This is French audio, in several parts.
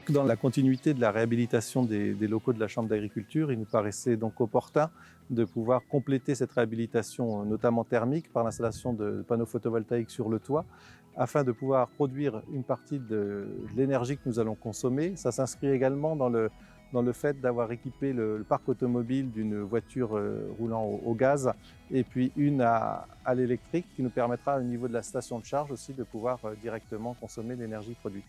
Dans la continuité de la réhabilitation des locaux de la Chambre d'agriculture, il nous paraissait donc opportun de pouvoir compléter cette réhabilitation, notamment thermique, par l'installation de panneaux photovoltaïques sur le toit, afin de pouvoir produire une partie de l'énergie que nous allons consommer. Ça s'inscrit également dans le fait d'avoir équipé le parc automobile d'une voiture roulant au gaz et puis une à l'électrique qui nous permettra au niveau de la station de charge aussi de pouvoir directement consommer l'énergie produite.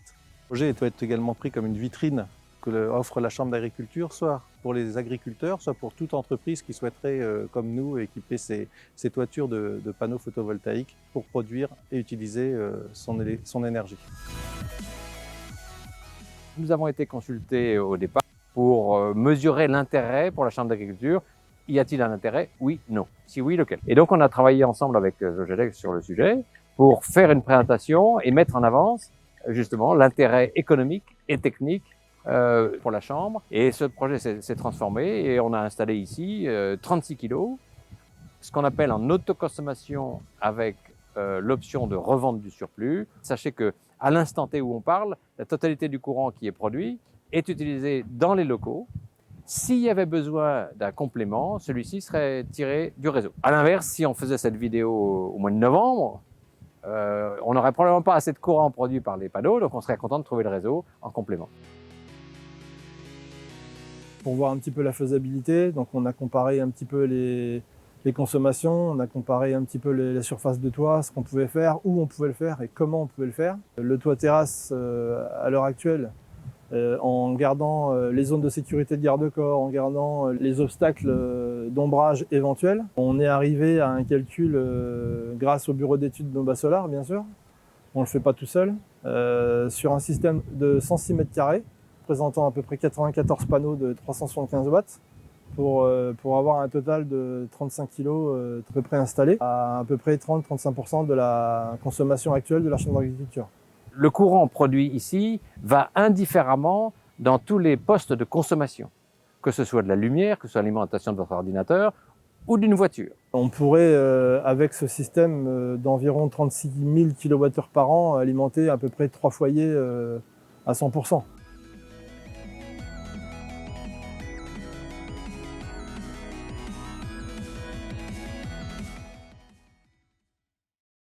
Le projet doit être également pris comme une vitrine que offre la Chambre d'agriculture, soit pour les agriculteurs, soit pour toute entreprise qui souhaiterait, comme nous, équiper ses toitures de panneaux photovoltaïques pour produire et utiliser son énergie. Nous avons été consultés au départ pour mesurer l'intérêt pour la Chambre d'agriculture. Y a-t-il un intérêt? Oui, non. Si oui, lequel? Et donc on a travaillé ensemble avec Sogedec sur le sujet pour faire une présentation et mettre en avance justement l'intérêt économique et technique pour la Chambre. Et ce projet s'est transformé et on a installé ici 36 kilos, ce qu'on appelle en autoconsommation avec l'option de revente du surplus. Sachez que à l'instant T où on parle, la totalité du courant qui est produit est utilisé dans les locaux. S'il y avait besoin d'un complément, celui-ci serait tiré du réseau. À l'inverse, si on faisait cette vidéo au mois de novembre, on n'aurait probablement pas assez de courant produit par les panneaux, donc on serait content de trouver le réseau en complément. Pour voir un petit peu la faisabilité, donc on a comparé un petit peu les consommations, on a comparé un petit peu la surface de toit, ce qu'on pouvait faire, où on pouvait le faire et comment on pouvait le faire. Le toit terrasse, à l'heure actuelle, en gardant les zones de sécurité de garde-corps, en gardant les obstacles d'ombrage éventuels. On est arrivé à un calcul grâce au bureau d'études Nova Solar, bien sûr. On ne le fait pas tout seul. Sur un système de 106 mètres carrés, présentant à peu près 94 panneaux de 375 watts, pour avoir un total de 35 kg à peu près installé, à peu près 30-35% de la consommation actuelle de la Chambre d'agriculture. Le courant produit ici va indifféremment dans tous les postes de consommation, que ce soit de la lumière, que ce soit l'alimentation de votre ordinateur ou d'une voiture. On pourrait, avec ce système d'environ 36 000 kWh par an, alimenter à peu près 3 foyers à 100%.